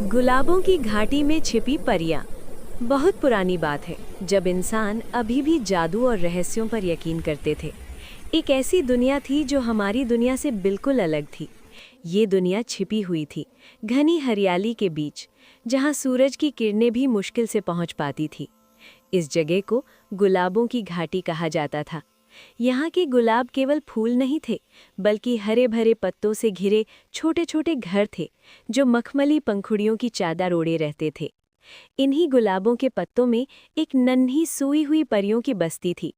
गुलाबों की घाटी में छिपी परियां। बहुत पुरानी बात है, जब इंसान अभी भी जादू और रहस्यों पर यकीन करते थे। एक ऐसी दुनिया थी जो हमारी दुनिया से बिल्कुल अलग थी। ये दुनिया छिपी हुई थी, घनी हरियाली के बीच, जहाँ सूरज की किरणें भी मुश्किल से पहुँच पाती थी। इस जगह को गुलाबों की घाटी कहा जाता था। यहाँ के गुलाब केवल फूल नहीं थे, बल्कि हरे भरे पत्तों से घिरे छोटे छोटे घर थे, जो मखमली पंखुड़ियों की चादर ओढ़े रहते थे। इन्हीं गुलाबों के पत्तों में एक नन्ही सोई हुई परियों की बस्ती थी।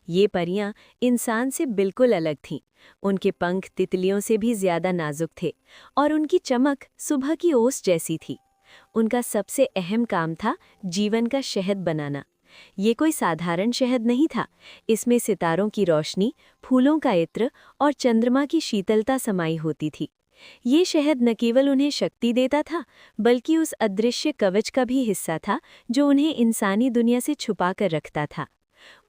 ये परियां इंसान से बिल्कुल अलग थीं। उनके पंख तितलियों से भी ज्यादा नाजुक थे और उनकी चमक सुबह की ओस जैसी थी। उनका सबसे अहम काम था जीवन का शहद बनाना। ये कोई साधारण शहद नहीं था। इसमें सितारों की रोशनी, फूलों का इत्र और चंद्रमा की शीतलता समाई होती थी। ये शहद न केवल उन्हें शक्ति देता था, बल्कि उस अदृश्य कवच का भी हिस्सा था जो उन्हें इंसानी दुनिया से छुपा कर रखता था।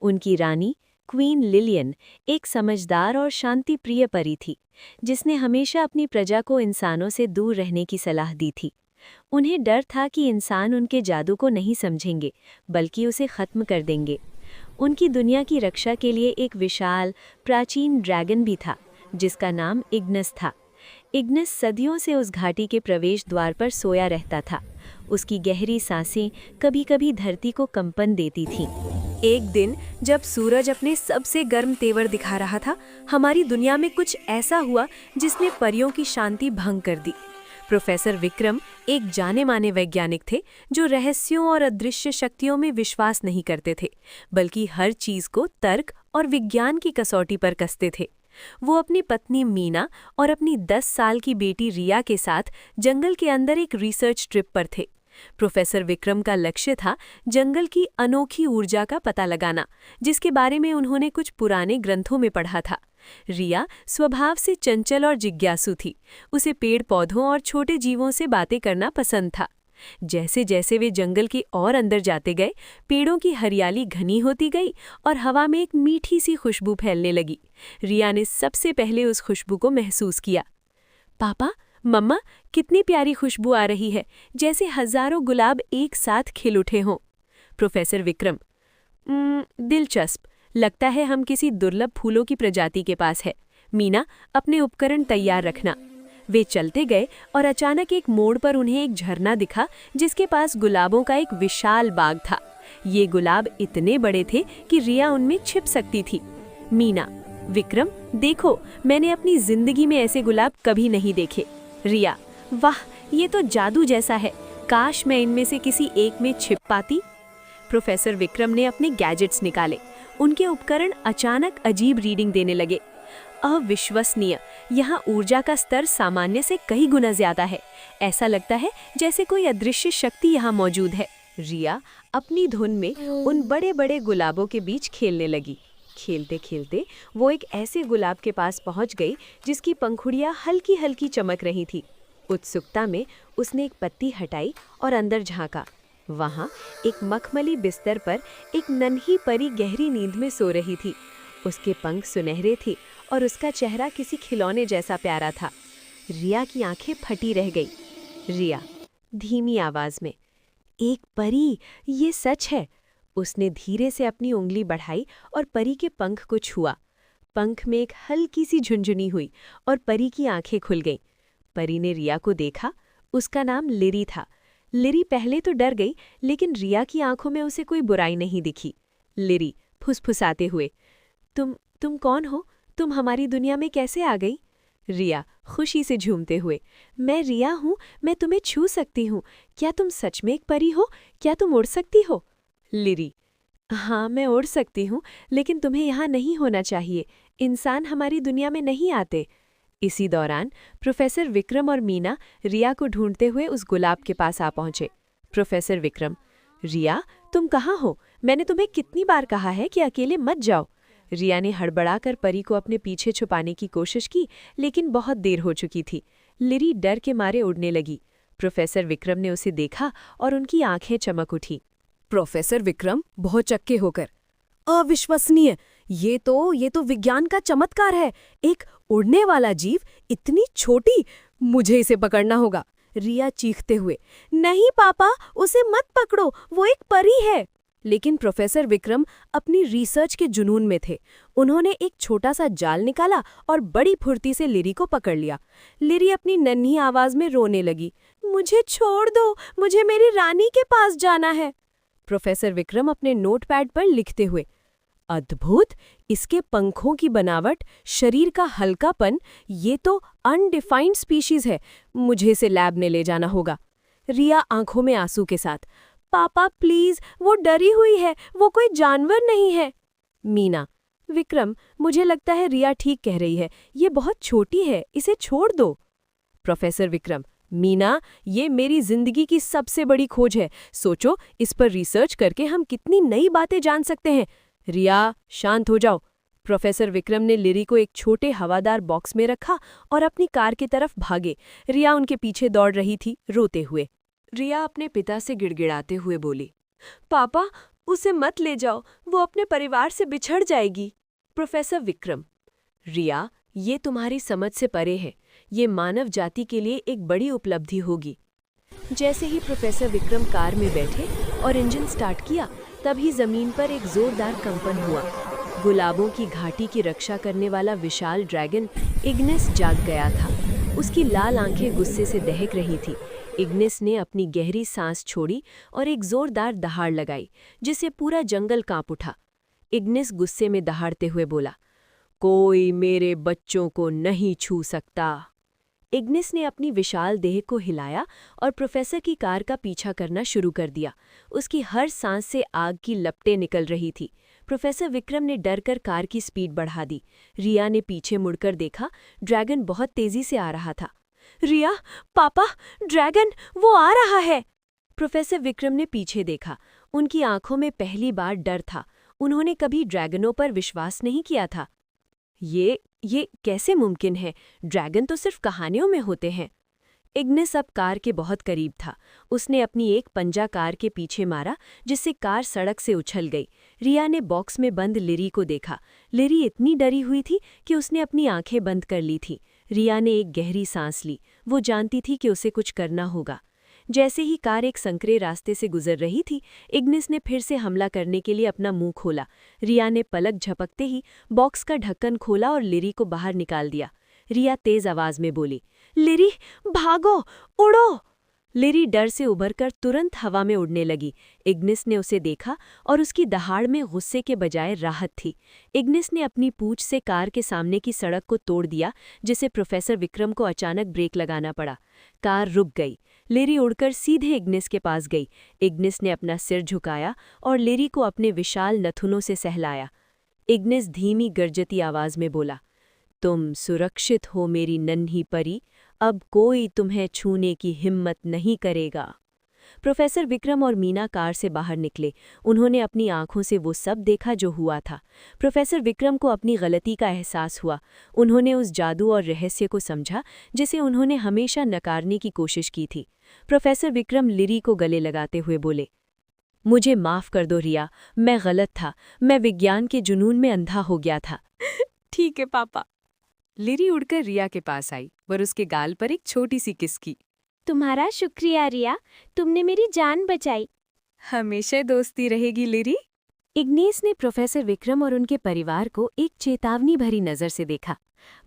उनकी रानी क्वीन लिलियन एक समझदार और शांतिप्रिय परी थी, जिसने हमेशा अपनी प्रजा को इंसानों से दूर रहने की सलाह दी थी। उन्हें डर था कि इंसान उनके जादू को नहीं समझेंगे, बल्कि उसे खत्म कर देंगे। उनकी दुनिया की रक्षा के लिए एक विशाल, प्राचीन ड्रैगन भी था, जिसका नाम इग्नस था। इग्नस सदियों से उस घाटी के प्रवेश द्वार पर सोया रहता था। उसकी गहरी सांसें कभी-कभी धरती को कंपन देती थीं। एक दिन जब सूरज अपने सबसे गर्म तेवर दिखा रहा था, हमारी दुनिया में कुछ ऐसा हुआ जिसने परियों की शांति भंग कर दी। प्रोफेसर विक्रम एक जाने माने वैज्ञानिक थे जो रहस्यों और अदृश्य शक्तियों में विश्वास नहीं करते थे, बल्कि हर चीज को तर्क और विज्ञान की कसौटी पर कसते थे। वो अपनी पत्नी मीना और अपनी 10 साल की बेटी रिया के साथ जंगल के अंदर एक रिसर्च ट्रिप पर थे। प्रोफेसर विक्रम का लक्ष्य था जंगल की अनोखी ऊर्जा का पता लगाना, जिसके बारे में उन्होंने कुछ पुराने ग्रंथों में पढ़ा था। रिया स्वभाव से चंचल और जिज्ञासु थी। उसे पेड़ पौधों और छोटे जीवों से बातें करना पसंद था। जैसे जैसे वे जंगल के और अंदर जाते गए, पेड़ों की हरियाली घनी होती गई और हवा में एक मीठी सी खुशबू फैलने लगी। रिया ने सबसे पहले उस खुशबू को महसूस किया। पापा, मम्मा, कितनी प्यारी खुशबू आ रही है, जैसे हजारों गुलाब एक साथ खिल उठे हों। प्रोफेसर विक्रम, दिलचस्प। लगता है हम किसी दुर्लभ फूलों की प्रजाति के पास है। मीना, अपने उपकरण तैयार रखना। वे चलते गए और अचानक एक मोड़ पर उन्हें एक झरना दिखा, जिसके पास गुलाबों का एक विशाल बाग था। ये गुलाब इतने बड़े थे कि रिया उनमें छिप सकती थी। मीना, विक्रम, देखो, मैंने अपनी जिंदगी में ऐसे गुलाब कभी नहीं देखे। रिया, वाह, ये तो जादू जैसा है। काश मैं इनमें से किसी एक में छिप पाती। प्रोफेसर विक्रम ने अपने गैजेट्स निकाले। उनके उपकरण अचानक अजीब रीडिंग देने लगे। अविश्वसनीय, यहाँ ऊर्जा का स्तर सामान्य से कई गुना ज्यादा है। ऐसा लगता है जैसे कोई अदृश्य शक्ति यहाँ मौजूद है। रिया अपनी धुन में उन बड़े बड़े गुलाबों के बीच खेलने लगी। खेलते खेलते वो एक ऐसे गुलाब के पास पहुंच गई जिसकी पंखुड़ियां हल्की हल्की चमक रही थी। उत्सुकता में उसने एक पत्ती हटाई और अंदर झांका। वहां एक मखमली बिस्तर पर एक नन्ही परी गहरी नींद में सो रही थी। उसके पंख सुनहरे थे और उसका चेहरा किसी खिलौने जैसा प्यारा था। रिया की आंखें फटी रह गई। रिया धीमी आवाज में, एक परी, ये सच है। उसने धीरे से अपनी उंगली बढ़ाई और परी के पंख को छुआ। पंख में एक हल्की सी झुंझुनी हुई और परी की आंखें खुल गईं। परी ने रिया को देखा। उसका नाम लिरी था। लिरी पहले तो डर गई, लेकिन रिया की आंखों में उसे कोई बुराई नहीं दिखी। लिरी फुसफुसाते हुए, तुम कौन हो? तुम हमारी दुनिया में कैसे आ गई? रिया खुशी से झूमते हुए, मैं रिया हूँ, मैं तुम्हें छू सकती हूँ। क्या तुम सच में एक परी हो? क्या तुम उड़ सकती हो? लिरी, हाँ, मैं उड़ सकती हूँ, लेकिन तुम्हें यहाँ नहीं होना चाहिए। इंसान हमारी दुनिया में नहीं आते। इसी दौरान प्रोफेसर विक्रम और मीना रिया को ढूंढते हुए उस गुलाब के पास आ पहुंचे। प्रोफेसर विक्रम, रिया, तुम कहाँ हो? मैंने तुम्हें कितनी बार कहा है कि अकेले मत जाओ। रिया ने हड़बड़ाकर परी को अपने पीछे छुपाने की कोशिश की, लेकिन बहुत देर हो चुकी थी। लिरी डर के मारे उड़ने लगी। प्रोफेसर विक्रम ने उसे देखा और उनकी आंखें चमक उठी। प्रोफेसर विक्रम बहुत चक्के होकर, अविश्वसनीय, ये तो विज्ञान का चमत्कार है। एक उड़ने वाला जीव, इतनी छोटी, मुझे इसे पकड़ना होगा। रिया चीखते हुए, नहीं पापा, उसे मत पकड़ो, वो एक परी है। लेकिन प्रोफेसर विक्रम अपनी रिसर्च के जुनून में थे। उन्होंने एक छोटा सा जाल निकाला और बड़ी फुर्ती से लिरी को पकड़ लिया। लिरी अपनी नन्ही आवाज में रोने लगी, मुझे छोड़ दो, मुझे मेरी रानी के पास जाना है। प्रोफेसर विक्रम अपने नोटपैड पर लिखते हुए, अद्भुत, इसके पंखों की बनावट, शरीर का हल्कापन, ये तो अनडिफाइंड स्पीशीज है, मुझे इसे लैब में ले जाना होगा। रिया आंखों में आंसू के साथ, पापा प्लीज, वो डरी हुई है, वो कोई जानवर नहीं है। मीना, विक्रम, मुझे लगता है रिया ठीक कह रही है, ये बहुत छोटी है, इसे छोड़ दो। प्रोफेसर विक्रम, मीना, ये मेरी जिंदगी की सबसे बड़ी खोज है, सोचो इस पर रिसर्च करके हम कितनी नई बातें जान सकते हैं। रिया, शांत हो जाओ। प्रोफेसर विक्रम ने लिरी को एक छोटे हवादार बॉक्स में रखा और अपनी कार की तरफ भागे। रिया उनके पीछे दौड़ रही थी, रोते हुए। रिया अपने पिता से गिड़गिड़ाते हुए बोली, पापा, उसे मत ले जाओ, वो अपने परिवार से बिछड़ जाएगी। प्रोफेसर विक्रम, रिया, ये तुम्हारी समझ से परे है, ये मानव जाति के लिए एक बड़ी उपलब्धि होगी। जैसे ही प्रोफेसर विक्रम कार में बैठे और इंजन स्टार्ट किया, तभी जमीन पर एक जोरदार कंपन हुआ। गुलाबों की घाटी की रक्षा करने वाला विशाल ड्रैगन इग्निस जाग गया था। उसकी लाल आंखें गुस्से से दहक रही थी। इग्निस ने अपनी गहरी सांस छोड़ी और एक जोरदार दहाड़ लगाई, जिससे पूरा जंगल कांप उठा। इग्निस गुस्से में दहाड़ते हुए बोला, कोई मेरे बच्चों को नहीं छू सकता। इग्निस ने अपनी विशाल देह को हिलाया और प्रोफेसर की कार का पीछा करना शुरू कर दिया। उसकी हर सांस से आग की लपटें निकल रही थी। प्रोफेसर विक्रम ने डरकर कार की स्पीड बढ़ा दी। रिया ने पीछे मुड़कर देखा, ड्रैगन बहुत तेजी से आ रहा था। रिया, पापा, ड्रैगन, वो आ रहा है। प्रोफेसर विक्रम ने पीछे देखा। उनकी आंखों में पहली बार डर था। उन्होंने कभी ड्रैगनों पर विश्वास नहीं किया था। ये कैसे मुमकिन है? ड्रैगन तो सिर्फ कहानियों में होते हैं। इग्निस अब कार के बहुत करीब था। उसने अपनी एक पंजा कार के पीछे मारा, जिससे कार सड़क से उछल गई। रिया ने बॉक्स में बंद लिरी को देखा। लिरी इतनी डरी हुई थी कि उसने अपनी आंखें बंद कर ली थी। रिया ने एक गहरी सांस ली। वो जानती थी कि उसे कुछ करना होगा। जैसे ही कार एक संकरे रास्ते से गुजर रही थी, इग्निस ने फिर से हमला करने के लिए अपना मुंह खोला। रिया ने पलक झपकते ही बॉक्स का ढक्कन खोला और लिरी को बाहर निकाल दिया। रिया तेज आवाज में बोली, लिरी, भागो, उड़ो। लिरी डर से उभरकर तुरंत हवा में उड़ने लगी। इग्निस ने उसे देखा और उसकी दहाड़ में गुस्से के बजाय राहत थी। इग्निस ने अपनी पूंछ से कार के सामने की सड़क को तोड़ दिया, जिसे प्रोफेसर विक्रम को अचानक ब्रेक लगाना पड़ा। कार रुक गई। लिरी उड़कर सीधे इग्निस के पास गई। इग्निस ने अपना सिर झुकाया और लिरी को अपने विशाल नथुनों से सहलाया। इग्निस धीमी गरजती आवाज में बोला, तुम सुरक्षित हो मेरी नन्ही परी, अब कोई तुम्हें छूने की हिम्मत नहीं करेगा। प्रोफेसर विक्रम और मीना कार से बाहर निकले। उन्होंने अपनी आंखों से वो सब देखा जो हुआ था। प्रोफेसर विक्रम को अपनी गलती का एहसास हुआ। उन्होंने उस जादू और रहस्य को समझा जिसे उन्होंने हमेशा नकारने की कोशिश की थी। प्रोफेसर विक्रम लिरी को गले लगाते हुए बोले, मुझे माफ कर दो रिया, मैं गलत था, मैं विज्ञान के जुनून में अंधा हो गया था। ठीक है पापा। लिरी उड़कर रिया के पास आई और उसके गाल पर एक छोटी सी किस की। तुम्हारा शुक्रिया रिया, तुमने मेरी जान बचाई। हमेशा दोस्ती रहेगी लिरी। इग्निस ने प्रोफेसर विक्रम और उनके परिवार को एक चेतावनी भरी नजर से देखा,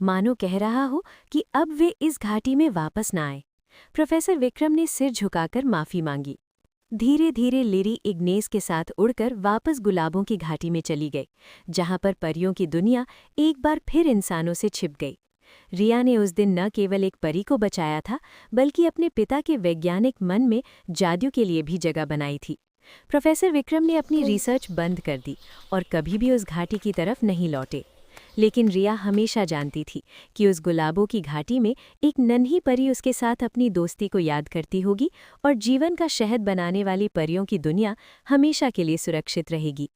मानो कह रहा हो कि अब वे इस घाटी में वापस न आए। प्रोफेसर विक्रम ने सिर झुकाकर माफी मांगी। धीरे धीरे लिरी इग्निस के साथ उड़कर वापस गुलाबों की घाटी में चली गई, जहां पर परियों की दुनिया एक बार फिर इंसानों से छिप गई। रिया ने उस दिन न केवल एक परी को बचाया था, बल्कि अपने पिता के वैज्ञानिक मन में जादू के लिए भी जगह बनाई थी। प्रोफेसर विक्रम ने अपनी रिसर्च बंद कर दी और कभी भी उस घाटी की तरफ नहीं लौटे। लेकिन रिया हमेशा जानती थी कि उस गुलाबों की घाटी में एक नन्ही परी उसके साथ अपनी दोस्ती को याद करती होगी और जीवन का शहद बनाने वाली परियों की दुनिया हमेशा के लिए सुरक्षित रहेगी।